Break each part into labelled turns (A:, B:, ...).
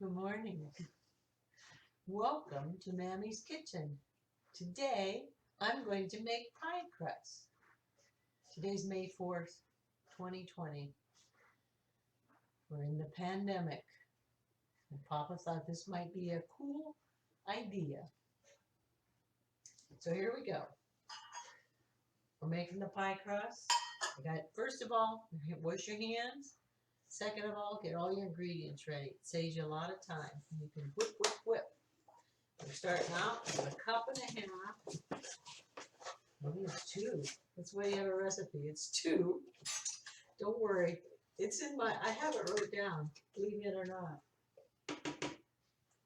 A: Good morning. Welcome to Mammy's Kitchen. Today, I'm going to make pie crust. Today's May 4th, 2020. We're in the pandemic, and Papa thought this might be a cool idea. So here we go. We're making the pie crust. First of all, wash your hands. Second of all, get all your ingredients ready. It saves you a lot of time. You can whip, whip, whip. We're starting out with a cup and a half. Maybe it's 2. That's why you have a recipe. It's 2. Don't worry. It's in I have it wrote down, believe it or not.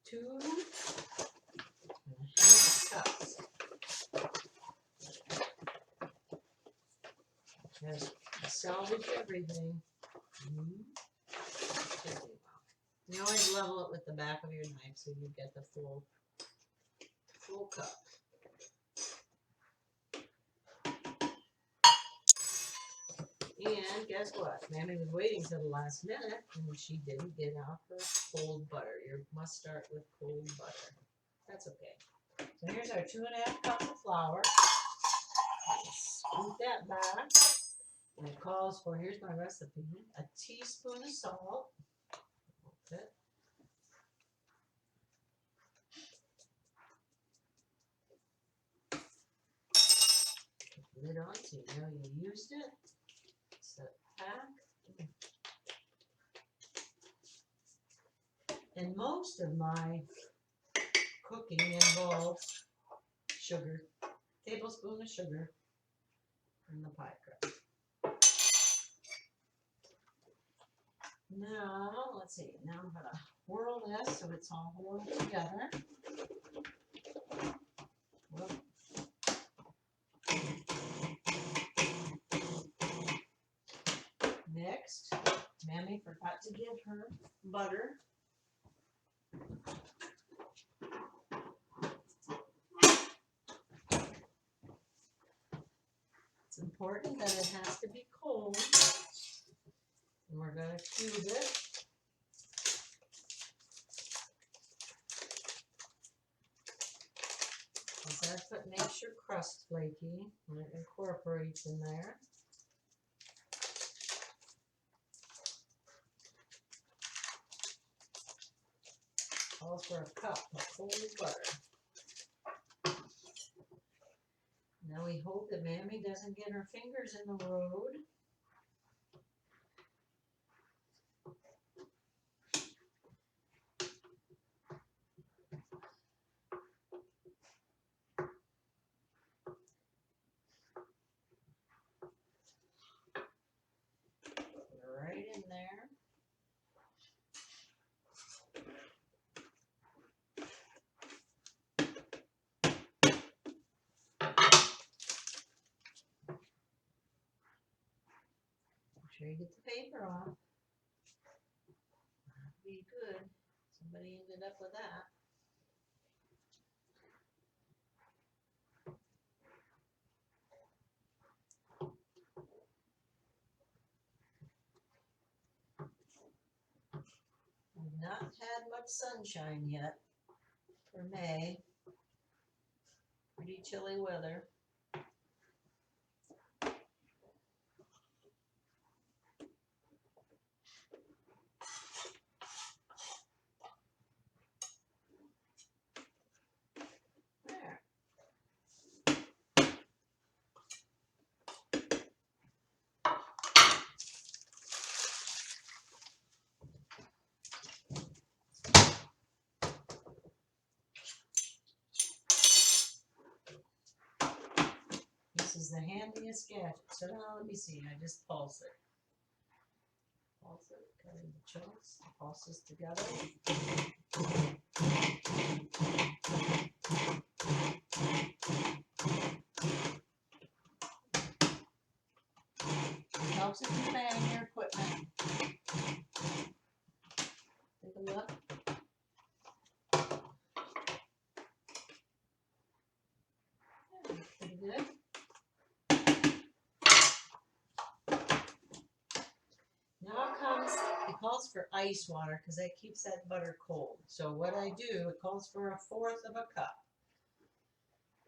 A: 2 and a half cups. Just salvage everything. You always level it with the back of your knife so you get the full cup. And guess what? Mammy was waiting till the last minute and she didn't get out her cold butter. You must start with cold butter. That's okay. So here's our 2.5 cups of flour. Scoop that back. And it calls for, here's my recipe, a teaspoon of salt. Okay. Put the lid on so you know you used it. Set pack. And most of my cooking involves sugar, tablespoon of sugar in the pie crust. Now, let's see, now I'm going to whirl this so it's all whirled together. Next, Mammy forgot to get her butter. It's important that it has to be cold. And we're going to cube it. That's what makes your crust flaky when it incorporates in there. Calls for a cup of cold butter. Now we hope that Mammy doesn't get her fingers in the road. Right in there. Make sure you get the paper off. That'd be good. Somebody ended up with that. We've not had much sunshine yet for May. Pretty chilly weather. There. This is the handiest gadget. So now let me see. I just pulse it. Pulse it, cut into chunks, pulse this together. It helps if you bang your equipment. Take a look. Yeah, pretty good. Now comes the calls for ice water because that keeps that butter cold. So what I do, it calls for 1/4 of a cup.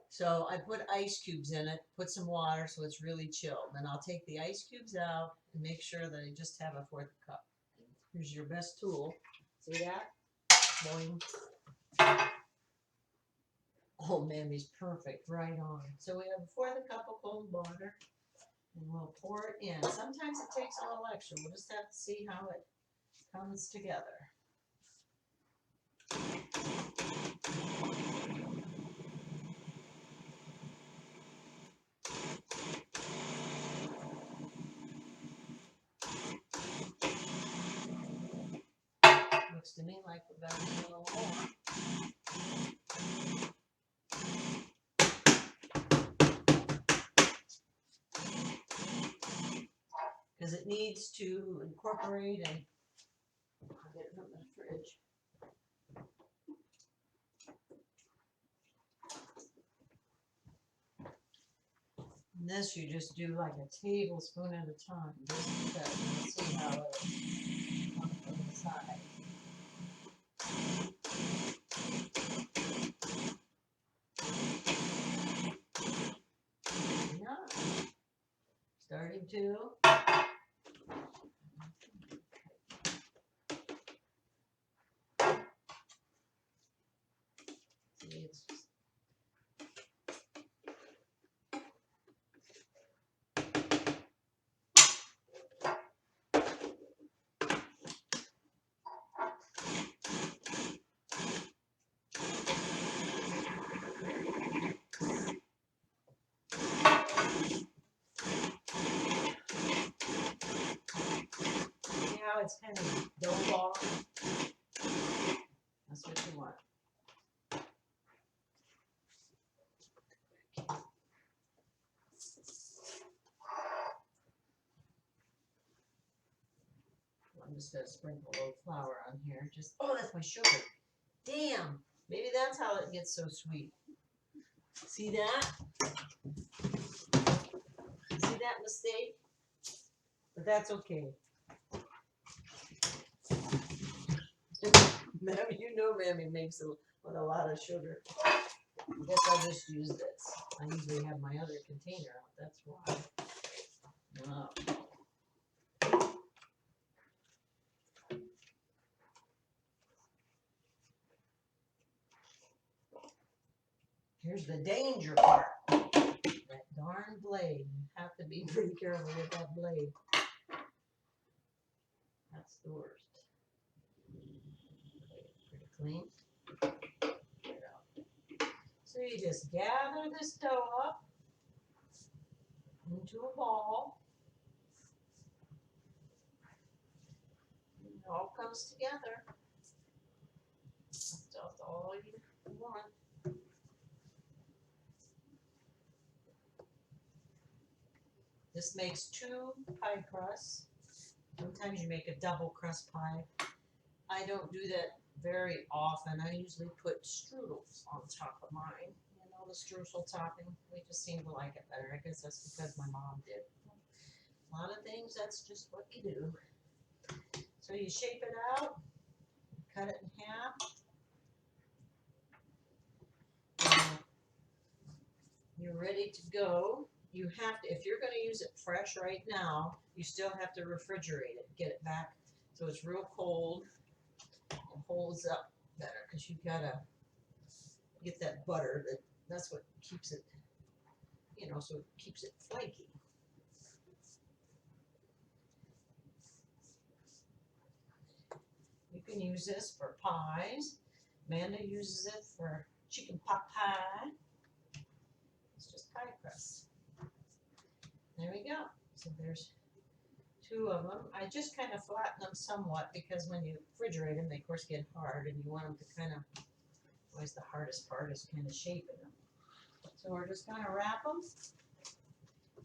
A: So I put ice cubes in it, put some water so it's really chilled. Then I'll take the ice cubes out and make sure that I just have 1/4 cup. Here's your best tool. See that? Boing. Oh, Mammy's perfect, right on. So we have 1/4 cup of cold water, and we'll pour it in. Sometimes it takes a little extra. We'll just have to see how it comes together. Looks to me like we're going to need a little more. Because it needs to incorporate and I'll get it from the fridge. And this you just do like a tablespoon at a time, just because you see how it comes from the side. Yeah. Starting to. See, it's just how it's kind of dough ball. That's what you want. I'm just going to sprinkle a little flour on here. Just, oh, that's my sugar. Damn. Maybe that's how it gets so sweet. See that? See that mistake? But that's okay. Mammy, you know Mammy makes it with a lot of sugar. I guess I'll just use this. I usually have my other container out. That's why. Wow. Here's the danger part. That darn blade. You have to be pretty careful with that blade. That's the worst. Pretty clean. So you just gather this dough up into a ball. And it all comes together. That's all you want. This makes 2 pie crusts. Sometimes you make a double crust pie. I don't do that very often. I usually put strudels on top of mine. You know, the streusel topping. We just seem to like it better. I guess that's because my mom did. A lot of things, that's just what you do. So you shape it out, cut it in half. You're ready to go. You have to, if you're going to use it fresh right now, you still have to refrigerate it. Get it back so it's real cold and holds up better, because you've got to get that butter. That's what keeps it, you know, so it keeps it flaky. You can use this for pies. Amanda uses it for chicken pot pie. It's just pie crust. There we go. So there's 2 of them. I just kind of flatten them somewhat because when you refrigerate them, they of course get hard, and you want them to kind of, always the hardest part is kind of shaping them. So we're just going to wrap them.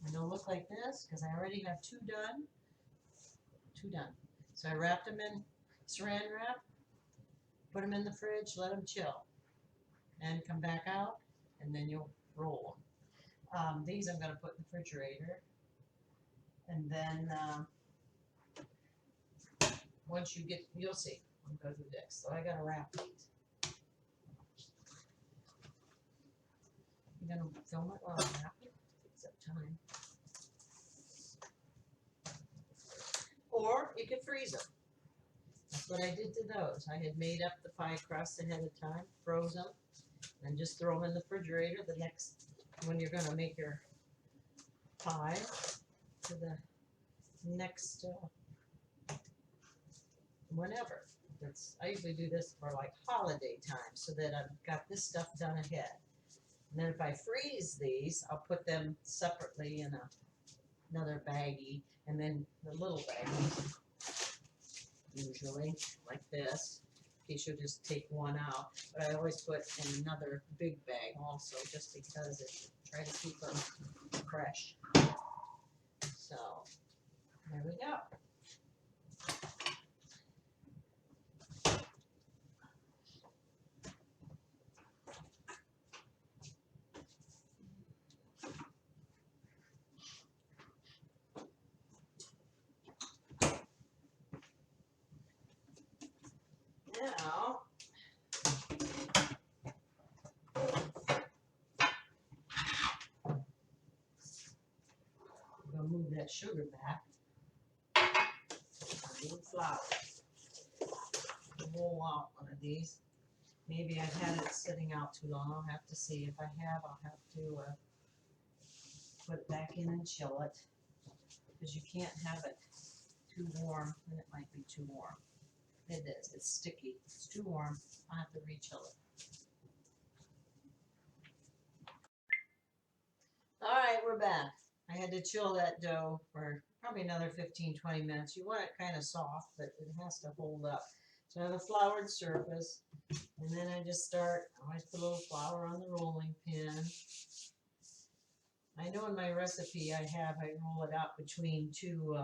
A: And they'll look like this because I already have 2 done. 2 done. So I wrapped them in saran wrap, put them in the fridge, let them chill, and come back out, and then you'll roll them. These I'm going to put in the refrigerator, and then once you get, you'll see. I'll go through this. So I gotta wrap these. You're gonna film it while I wrap it? Takes up time. Or you could freeze them. That's what I did to those. I had made up the pie crust ahead of time, froze them, and just throw them in the refrigerator the next, when you're gonna make your pie, to the next, whenever. I usually do this for like holiday time so that I've got this stuff done ahead. And then if I freeze these, I'll put them separately in another baggie, and then the little baggies, usually like this, in case you'll just take one out. But I always put in another big bag also, just because try to keep them fresh. So there we go. Now, I'm going to move that sugar back. I need flour. Roll out one of these. Maybe I've had it sitting out too long. I'll have to see. If I have, I'll have to put it back in and chill it. Because you can't have it too warm, and it might be too warm. It is. It's sticky. It's too warm. I'll have to re-chill it. All right, we're back. I had to chill that dough for probably another 15-20 minutes. You want it kind of soft, but it has to hold up. So I have a floured surface, and then I just start, I always put a little flour on the rolling pin. I know in my recipe I roll it out between two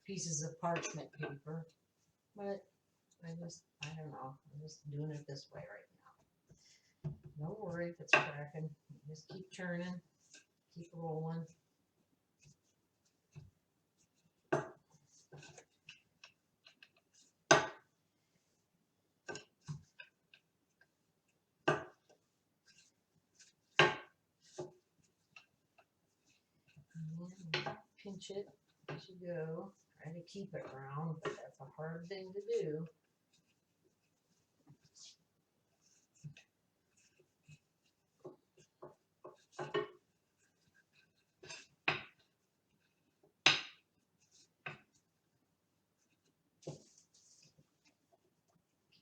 A: pieces of parchment paper, but I don't know, I'm just doing it this way right now. Don't worry if it's cracking, just keep turning, keep rolling. Pinch it as you go. Try to keep it round, but that's a hard thing to do.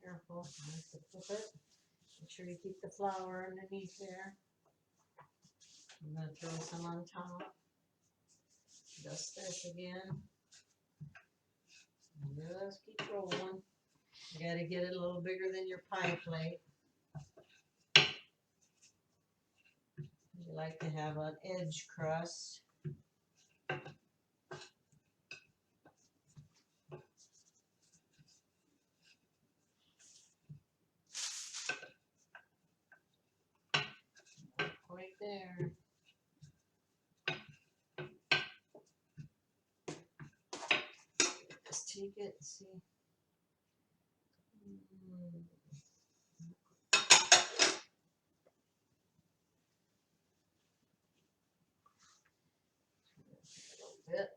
A: Careful not to flip it. Make sure you keep the flour underneath there. I'm going to throw some on top. Dust this again. And just keep rolling. You got to get it a little bigger than your pie plate. You like to have an edge crust. Not quite there. Just take it and see. A little bit.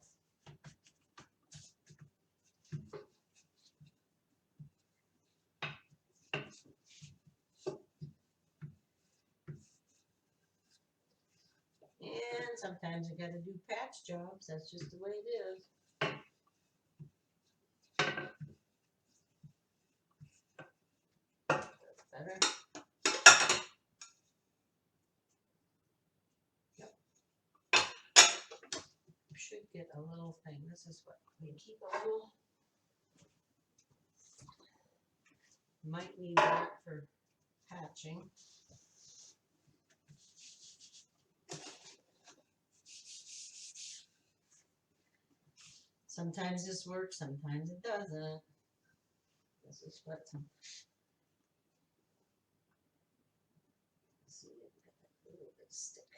A: And sometimes you got to do patch jobs. That's just the way it is. That's better. Yep. You should get a little thing. This is what we keep a little. Might need that for patching. Sometimes this works, sometimes it doesn't. This is what some. Let's see, got that little bit of stick.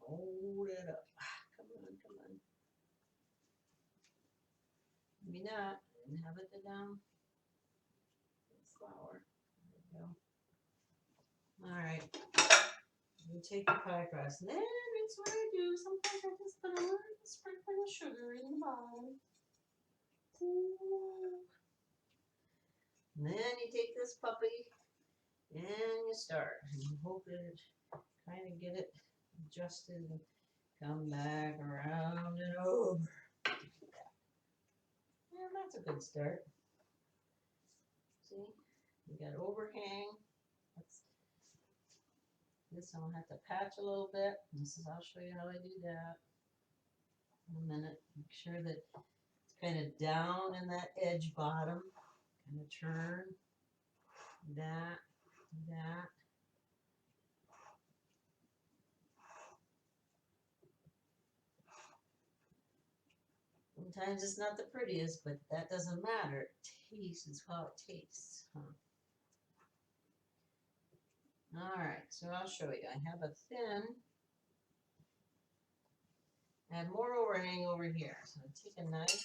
A: Hold it up. Come on, come on. not. I didn't have it down. Flour. There we go. All right. You take the pie crust. And then it's what I do. Sometimes I just put a little sprinkling of sugar in the bottom. And then you take this puppy and you start. And you hope that it kind of get it adjusted and come back around and over. Yeah, that's a good start. See, you got overhang. This I'll have to patch a little bit. I'll show you how I do that in a minute. Make sure that it's kind of down in that edge bottom. Kind of turn that. Sometimes it's not the prettiest, but that doesn't matter. It tastes how it tastes. Huh? Alright, so I'll show you. I have a thin. I have more overhang over here. So I take a knife.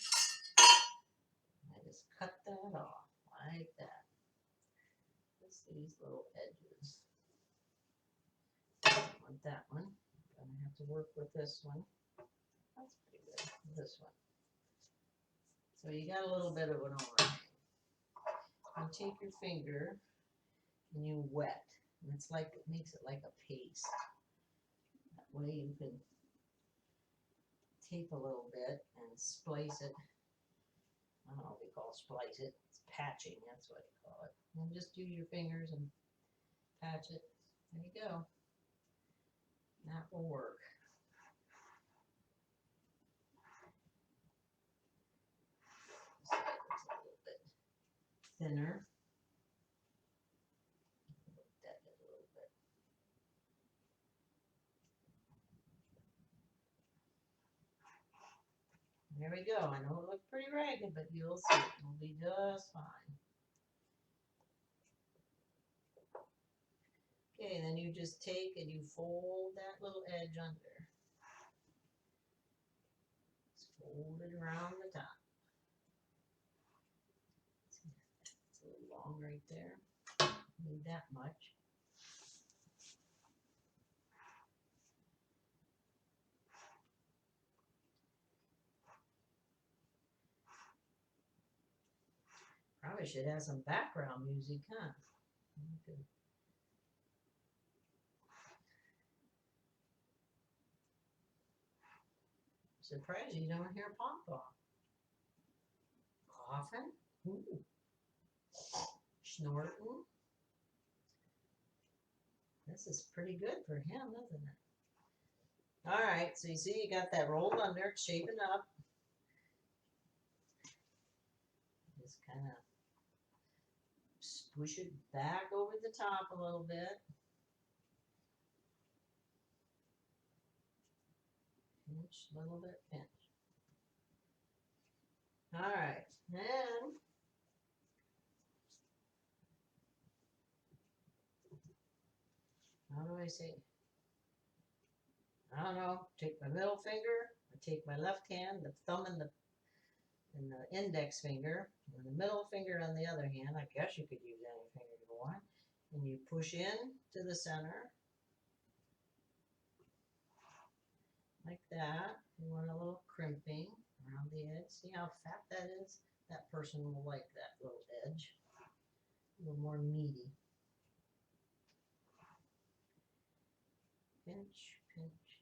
A: And I just cut that off like that. Just these little edges. I don't want that one. I'm going to have to work with this one. That's pretty good. This one. So you got a little bit of an overhang. You take your finger and you wet. And it's like, it makes it like a paste. That way you can tape a little bit and splice it. I don't know what we call splice it. It's patching, that's what you call it. And just use your fingers and patch it. There you go. That will work. This side looks a little bit thinner. That is a little bit. There we go. I know it looks pretty ragged, but you'll see it will be just fine. Okay, then you just take and you fold that little edge under. Just fold it around the top. It's a little long right there. Need that much. Probably should have some background music, huh? Okay. Surprised you don't hear Papa. Coughing? Ooh. Snorting? This is pretty good for him, isn't it? Alright, so you see you got that rolled under, it's shaping up. Just kind of push it back over the top a little bit. Pinch, a little bit, pinch. Alright, then how do I say? I don't know. Take my middle finger, I take my left hand, the thumb and the index finger, and the middle finger on the other hand. I guess you could use any finger you want. And you push in to the center. Like that. You want a little crimping around the edge. See how fat that is? That person will like that little edge. A little more meaty. Pinch, pinch,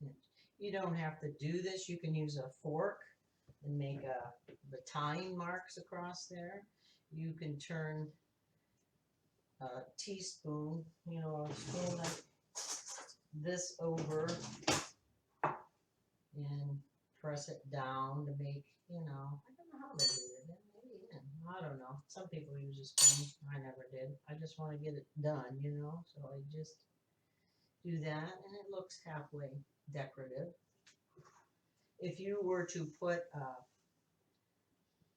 A: pinch. You don't have to do this. You can use a fork and make the tying marks across there. You can turn a teaspoon, you know, a spoon like this over and press it down to make, you know, I don't know how they do it. Maybe, I don't know. Some people use a spoon. I never did. I just want to get it done, you know, so I just do that and it looks halfway decorative. If you were to put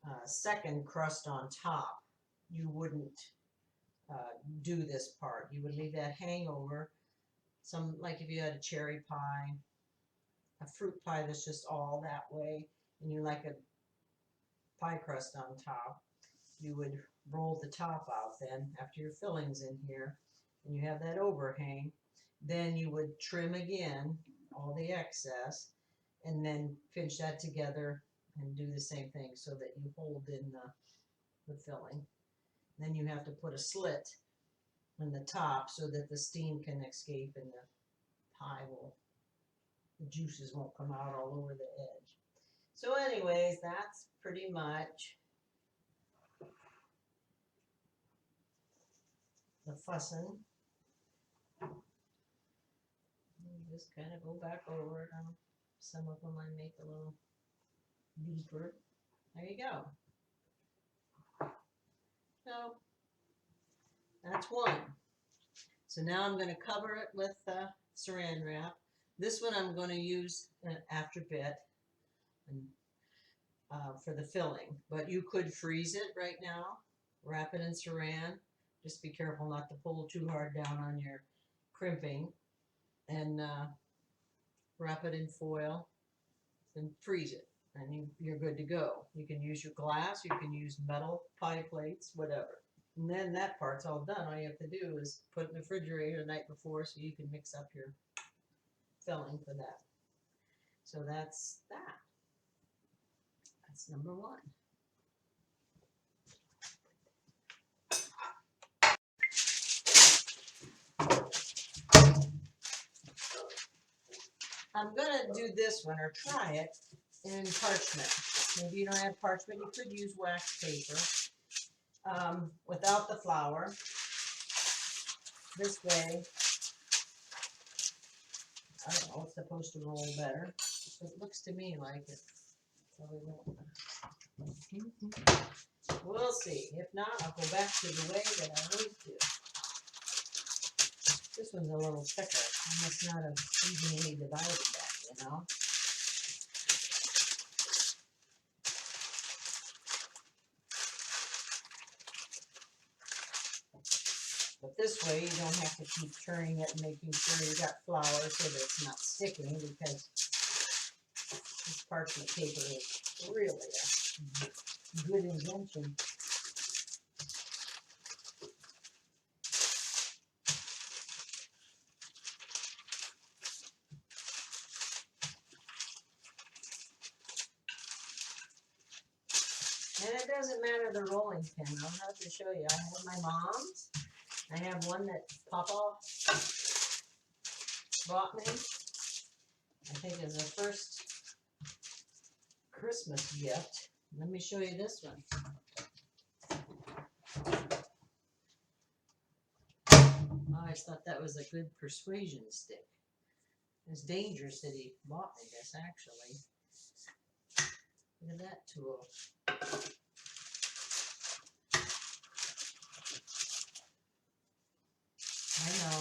A: a second crust on top, you wouldn't do this part. You would leave that hangover. Some, like if you had a cherry pie, a fruit pie that's just all that way, and you like a pie crust on top. You would roll the top out then after your filling's in here and you have that overhang. Then you would trim again all the excess and then pinch that together and do the same thing so that you hold in the filling. Then you have to put a slit in the top so that the steam can escape and the juices won't come out all over the edge. So anyways, that's pretty much the fussing. Just kind of go back over it. Some of them I make a little deeper. There you go. So that's one. So now I'm going to cover it with saran wrap. This one I'm going to use after bit for the filling, but you could freeze it right now, wrap it in saran. Just be careful not to pull too hard down on your crimping, and wrap it in foil and freeze it, and you're good to go. You can use your glass, you can use metal pie plates, whatever. And then that part's all done. All you have to do is put it in the refrigerator the night before so you can mix up your filling for that. So that's that. That's number one. I'm going to do this one, or try it, in parchment. Maybe you don't have parchment. You could use wax paper without the flour. This way, I don't know, it's supposed to roll better. It looks to me like it probably won't. We'll see. If not, I'll go back to the way that I always do. This one's a little thicker. I must not have evenly divided that, you know. But this way, you don't have to keep turning it and making sure you got flour so that it's not sticking, because this parchment paper is really a good invention. And it doesn't matter the rolling pin. I'll have to show you. I have my mom's. I have one that Papa bought me. I think it was the first Christmas gift. Let me show you this one. I always thought that was a good persuasion stick. It's dangerous that he bought me this, actually. Look at that tool. I know.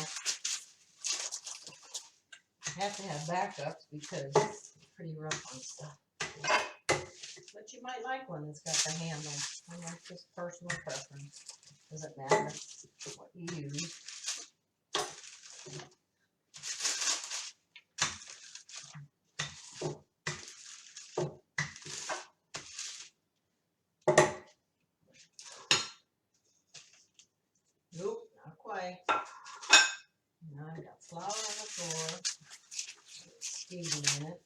A: I have to have backups because it's pretty rough on stuff. But you might like one that's got the handle. I like just personal preference. Doesn't matter what you use. Nope, not quite. Now I got flour on the floor. Skating in it.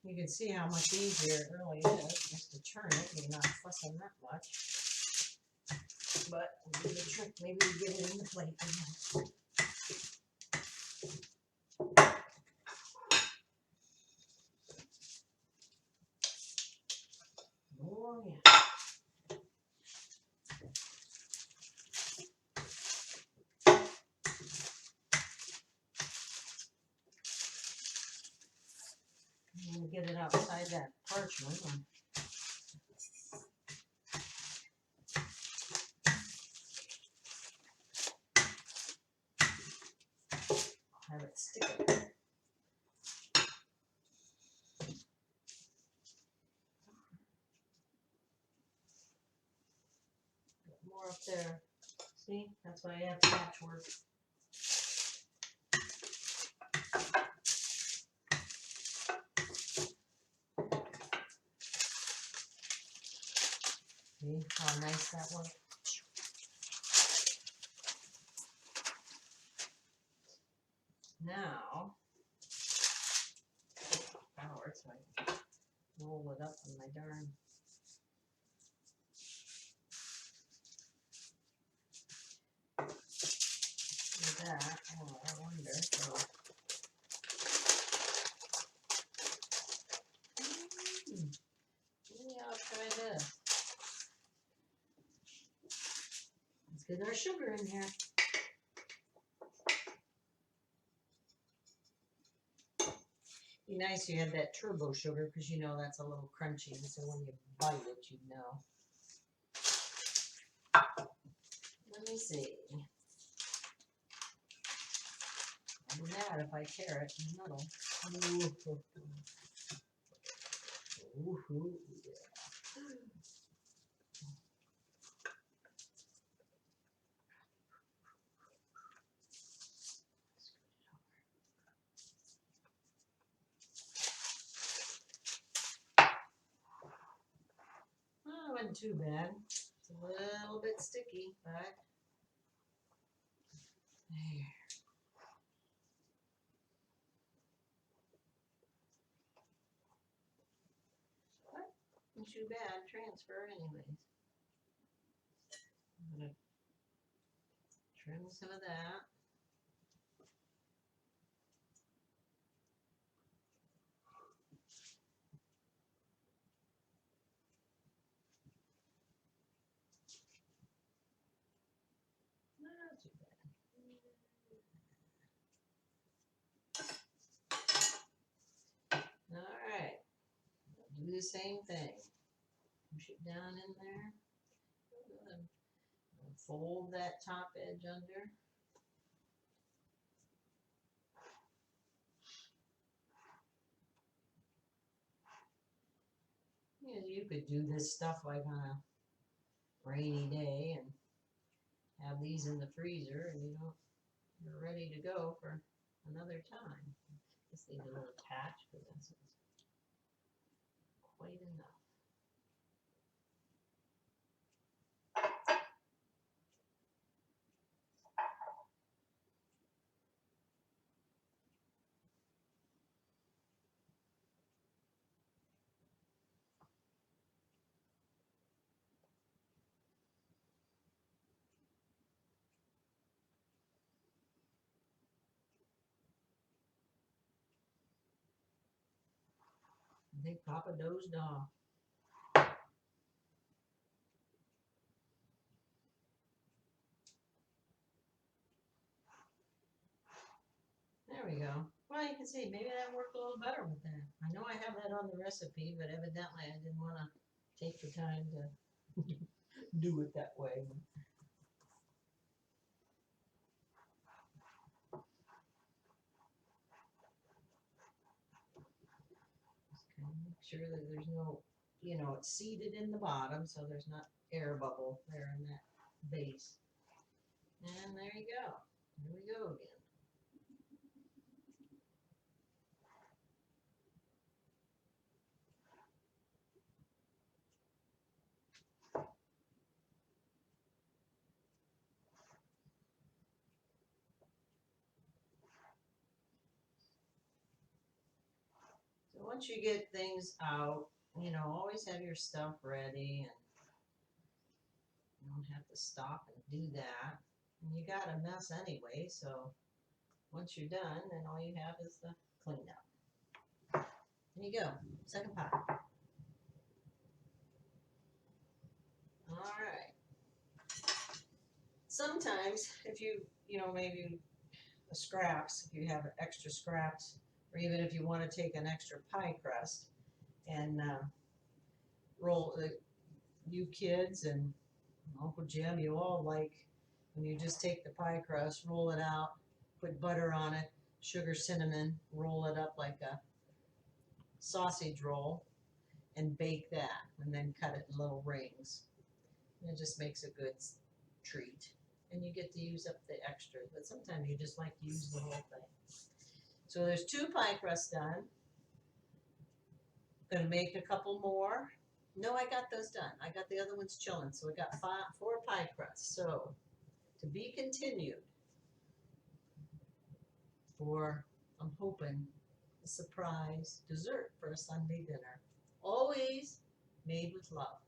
A: You can see how much easier it really is just to turn it. You're not fussing that much. But I'll do the trick. Maybe we get it in the plate again. Oh, yeah. We'll get it outside that parchment. Have it stick it. More up there See, that's why I have patchwork. See how nice that was? Now, power, so I can roll it up in my darn. Do that. Oh, I wonder. So. Maybe I'll try this. Let's get our sugar in here. Be nice if you had that turbo sugar because you know that's a little crunchy, so when you bite it, you know. Let me see. I'll be mad if I tear it in the middle. Ooh, yeah. Oh, it wasn't too bad. It's a little bit sticky, but there. What? Not too bad. Transfer anyways. I'm gonna trim some of that. Not too bad. All right. Do the same thing. Push it down in there. And fold that top edge under. Yeah, you could do this stuff like on a rainy day and have these in the freezer, and you're ready to go for another time. Just need a little patch, but that's quite enough. I think Papa dozed off. There we go. Well, you can see, maybe that worked a little better with that. I know I have that on the recipe, but evidently I didn't want to take the time to do it that way. Just kind of make sure that there's no, it's seated in the bottom, so there's not air bubble there in that base. And there you go. Here we go again. So once you get things out, always have your stuff ready, and you don't have to stop and do that. And you got a mess anyway, so once you're done, then all you have is the cleanup. There you go, second pie. All right. Sometimes if maybe the scraps, if you have extra scraps, or even if you want to take an extra pie crust and roll, you kids and Uncle Jim, you all like when you just take the pie crust, roll it out, put butter on it, sugar, cinnamon, roll it up like a sausage roll, and bake that, and then cut it in little rings. And it just makes a good treat. and you get to use up the extras, but sometimes you just like to use the whole thing. So there's 2 pie crusts done. Gonna make a couple more. No, I got those done. I got the other ones chilling. So we got 4 pie crusts. So to be continued for, I'm hoping, a surprise dessert for a Sunday dinner. Always made with love.